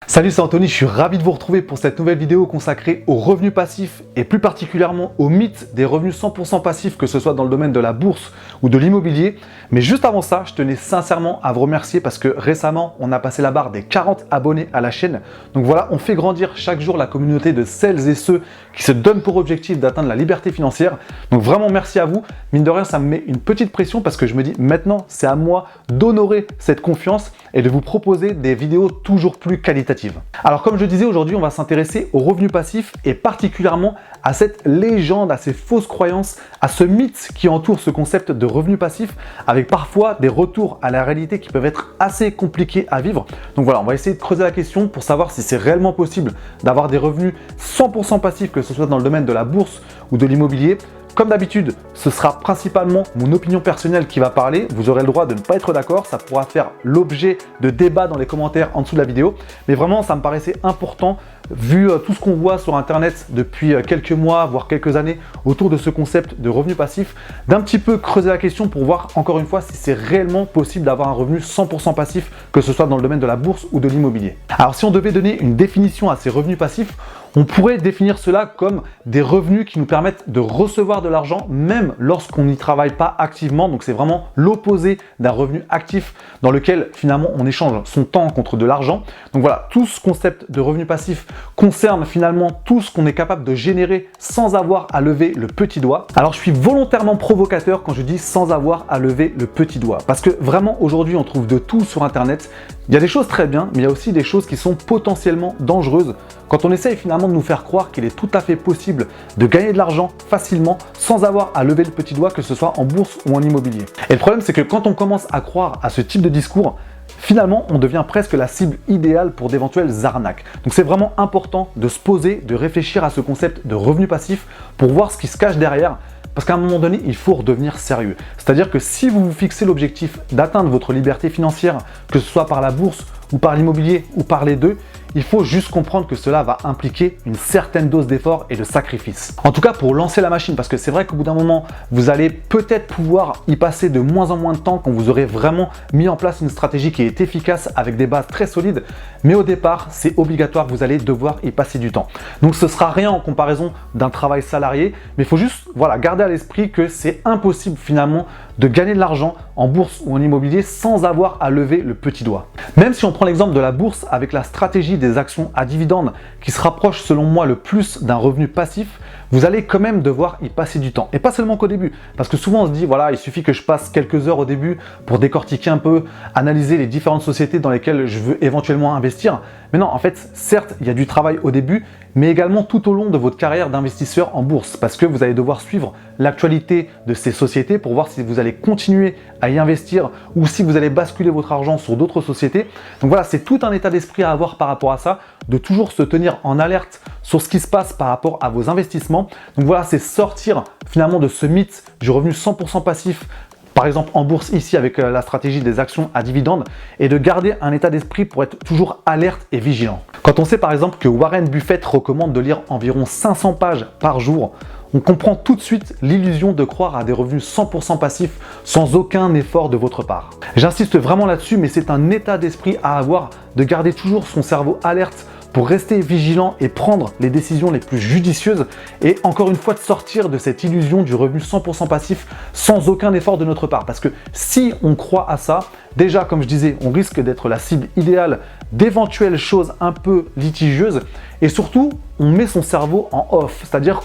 Salut, c'est Anthony, je suis ravi de vous retrouver pour cette nouvelle vidéo consacrée aux revenus passifs et plus particulièrement au mythe des revenus 100% passifs, que ce soit dans le domaine de la bourse ou de l'immobilier. Mais juste avant ça, je tenais sincèrement à vous remercier parce que récemment, on a passé la barre des 40 abonnés à la chaîne. Donc voilà, on fait grandir chaque jour la communauté de celles et ceux qui se donnent pour objectif d'atteindre la liberté financière. Donc vraiment, merci à vous. Mine de rien, ça me met une petite pression parce que je me dis maintenant, c'est à moi d'honorer cette confiance et de vous proposer des vidéos toujours plus qualitatives. Alors comme je disais, aujourd'hui on va s'intéresser aux revenus passifs et particulièrement à cette légende, à ces fausses croyances, à ce mythe qui entoure ce concept de revenus passifs avec parfois des retours à la réalité qui peuvent être assez compliqués à vivre. Donc voilà, on va essayer de creuser la question pour savoir si c'est réellement possible d'avoir des revenus 100% passifs, que ce soit dans le domaine de la bourse ou de l'immobilier. Comme d'habitude, ce sera principalement mon opinion personnelle qui va parler. Vous aurez le droit de ne pas être d'accord, ça pourra faire l'objet de débats dans les commentaires en dessous de la vidéo. Mais vraiment, ça me paraissait important, vu tout ce qu'on voit sur Internet depuis quelques mois, voire quelques années, autour de ce concept de revenu passif, d'un petit peu creuser la question pour voir encore une fois si c'est réellement possible d'avoir un revenu 100% passif, que ce soit dans le domaine de la bourse ou de l'immobilier. Alors si on devait donner une définition à ces revenus passifs, on pourrait définir cela comme des revenus qui nous permettent de recevoir de l'argent même lorsqu'on n'y travaille pas activement. Donc c'est vraiment l'opposé d'un revenu actif dans lequel finalement on échange son temps contre de l'argent. Donc voilà, tout ce concept de revenu passif concerne finalement tout ce qu'on est capable de générer sans avoir à lever le petit doigt. Alors je suis volontairement provocateur quand je dis sans avoir à lever le petit doigt, parce que vraiment aujourd'hui on trouve de tout sur Internet. Il y a des choses très bien, mais il y a aussi des choses qui sont potentiellement dangereuses quand on essaye finalement de nous faire croire qu'il est tout à fait possible de gagner de l'argent facilement sans avoir à lever le petit doigt, que ce soit en bourse ou en immobilier. Et le problème, c'est que quand on commence à croire à ce type de discours, finalement, on devient presque la cible idéale pour d'éventuelles arnaques. Donc c'est vraiment important de se poser, de réfléchir à ce concept de revenu passif pour voir ce qui se cache derrière. Parce qu'à un moment donné, il faut redevenir sérieux. C'est-à-dire que si vous vous fixez l'objectif d'atteindre votre liberté financière, que ce soit par la bourse ou par l'immobilier ou par les deux, il faut juste comprendre que cela va impliquer une certaine dose d'effort et de sacrifice. En tout cas, pour lancer la machine, parce que c'est vrai qu'au bout d'un moment, vous allez peut-être pouvoir y passer de moins en moins de temps quand vous aurez vraiment mis en place une stratégie qui est efficace avec des bases très solides. Mais au départ, c'est obligatoire, vous allez devoir y passer du temps. Donc ce sera rien en comparaison d'un travail salarié, mais il faut juste garder à l'esprit que c'est impossible finalement de gagner de l'argent en bourse ou en immobilier sans avoir à lever le petit doigt. Même si on prend l'exemple de la bourse avec la stratégie des actions à dividendes qui se rapproche selon moi le plus d'un revenu passif, vous allez quand même devoir y passer du temps. Et pas seulement qu'au début, parce que souvent on se dit voilà, il suffit que je passe quelques heures au début pour décortiquer un peu, analyser les différentes sociétés dans lesquelles je veux éventuellement investir. Mais non, en fait, certes, il y a du travail au début, mais également tout au long de votre carrière d'investisseur en bourse, parce que vous allez devoir suivre l'actualité de ces sociétés pour voir si vous allez continuer à y investir ou si vous allez basculer votre argent sur d'autres sociétés. Donc voilà, c'est tout un état d'esprit à avoir par rapport à ça, de toujours se tenir en alerte sur ce qui se passe par rapport à vos investissements. Donc voilà, c'est sortir finalement de ce mythe du revenu 100% passif, par exemple en bourse ici avec la stratégie des actions à dividendes, et de garder un état d'esprit pour être toujours alerte et vigilant. Quand on sait par exemple que Warren Buffett recommande de lire environ 500 pages par jour, on comprend tout de suite l'illusion de croire à des revenus 100% passifs sans aucun effort de votre part. J'insiste vraiment là-dessus, mais c'est un état d'esprit à avoir, de garder toujours son cerveau alerte pour rester vigilant et prendre les décisions les plus judicieuses, et encore une fois de sortir de cette illusion du revenu 100% passif sans aucun effort de notre part. Parce que si on croit à ça, déjà comme je disais, on risque d'être la cible idéale d'éventuelles choses un peu litigieuses, et surtout on met son cerveau en off, c'est-à-dire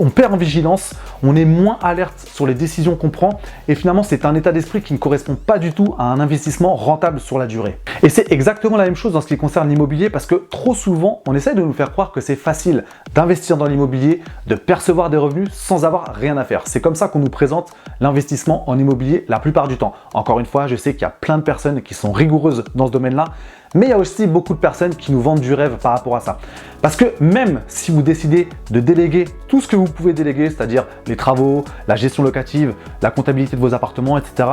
on perd en vigilance, on est moins alerte sur les décisions qu'on prend, et finalement c'est un état d'esprit qui ne correspond pas du tout à un investissement rentable sur la durée. Et c'est exactement la même chose dans ce qui concerne l'immobilier, parce que trop souvent on essaye de nous faire croire que c'est facile d'investir dans l'immobilier, de percevoir des revenus sans avoir rien à faire. C'est comme ça qu'on nous présente l'investissement en immobilier la plupart du temps. Encore une fois, je sais qu'il y a plein de personnes qui sont rigoureuses dans ce domaine-là, mais il y a aussi beaucoup de personnes qui nous vendent du rêve par rapport à ça. Parce que même si vous décidez de déléguer tout ce que vous pouvez déléguer, c'est-à-dire les travaux, la gestion locative, la comptabilité de vos appartements, etc.,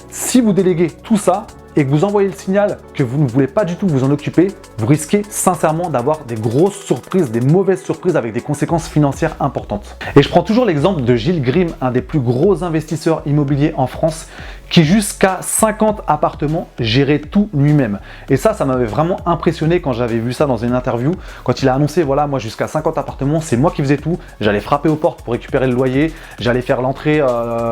si vous déléguez tout ça et que vous envoyez le signal que vous ne voulez pas du tout vous en occuper, vous risquez sincèrement d'avoir des grosses surprises, des mauvaises surprises avec des conséquences financières importantes. Et je prends toujours l'exemple de Gilles Grimm, un des plus gros investisseurs immobiliers en France, qui jusqu'à 50 appartements gérait tout lui-même. Et ça m'avait vraiment impressionné quand j'avais vu ça dans une interview, quand il a annoncé, voilà, moi jusqu'à 50 appartements, c'est moi qui faisais tout. J'allais frapper aux portes pour récupérer le loyer, j'allais faire l'entrée,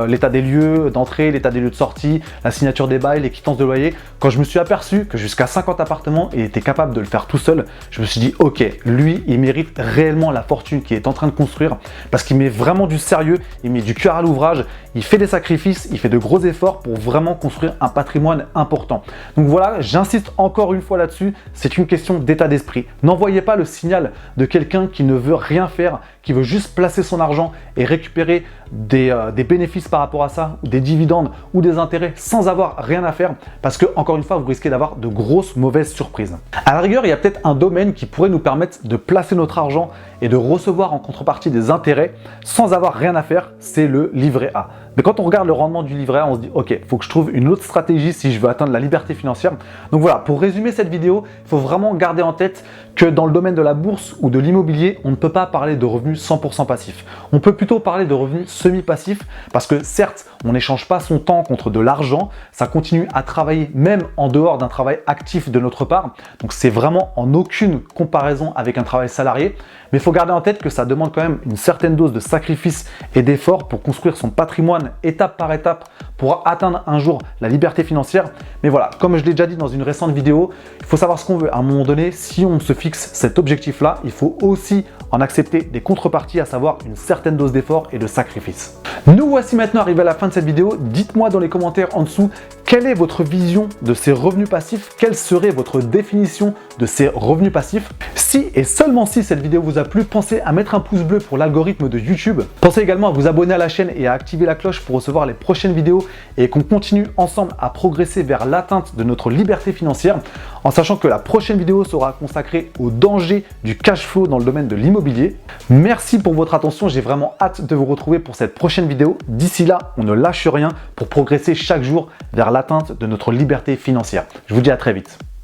l'état des lieux d'entrée, l'état des lieux de sortie, la signature des bails, les quittances de loyer. Quand je me suis aperçu que jusqu'à 50 appartements, il était capable de le faire tout seul, je me suis dit, ok, lui, il mérite réellement la fortune qu'il est en train de construire parce qu'il met vraiment du sérieux, il met du cœur à l'ouvrage, il fait des sacrifices, il fait de gros efforts pour vraiment construire un patrimoine important. Donc voilà, j'insiste encore une fois là-dessus, c'est une question d'état d'esprit. N'envoyez pas le signal de quelqu'un qui ne veut rien faire, qui veut juste placer son argent et récupérer des bénéfices par rapport à ça, ou des dividendes ou des intérêts sans avoir rien à faire, parce que encore une fois, vous risquez d'avoir de grosses mauvaises surprises. À la rigueur, il y a peut-être un domaine qui pourrait nous permettre de placer notre argent et de recevoir en contrepartie des intérêts sans avoir rien à faire, c'est le livret A. Mais quand on regarde le rendement du livret A, on se dit ok, il faut que je trouve une autre stratégie si je veux atteindre la liberté financière. Donc voilà, pour résumer cette vidéo, il faut vraiment garder en tête que dans le domaine de la bourse ou de l'immobilier, on ne peut pas parler de revenus 100% passifs. On peut plutôt parler de revenus semi-passifs parce que certes, on n'échange pas son temps contre de l'argent, ça continue à travailler même en dehors d'un travail actif de notre part. Donc c'est vraiment en aucune comparaison avec un travail salarié. Mais il faut garder en tête que ça demande quand même une certaine dose de sacrifice et d'effort pour construire son patrimoine étape par étape pour atteindre un jour la liberté financière. Mais voilà, comme je l'ai déjà dit dans une récente vidéo, il faut savoir ce qu'on veut. À un moment donné, si on se fixe cet objectif-là, il faut aussi en accepter des contreparties, à savoir une certaine dose d'effort et de sacrifice. Nous voici maintenant arrivés à la fin de cette vidéo. Dites-moi dans les commentaires en dessous quelle est votre vision de ces revenus passifs, quelle serait votre définition de ces revenus passifs. Si et seulement si cette vidéo vous a plu, pensez à mettre un pouce bleu pour l'algorithme de YouTube. Pensez également à vous abonner à la chaîne et à activer la cloche pour recevoir les prochaines vidéos et qu'on continue ensemble à progresser vers l'atteinte de notre liberté financière, en sachant que la prochaine vidéo sera consacrée aux dangers du cash flow dans le domaine de l'immobilier. Merci pour votre attention, j'ai vraiment hâte de vous retrouver pour cette prochaine vidéo. D'ici là, on ne lâche rien pour progresser chaque jour vers l'atteinte de notre liberté financière. Je vous dis à très vite.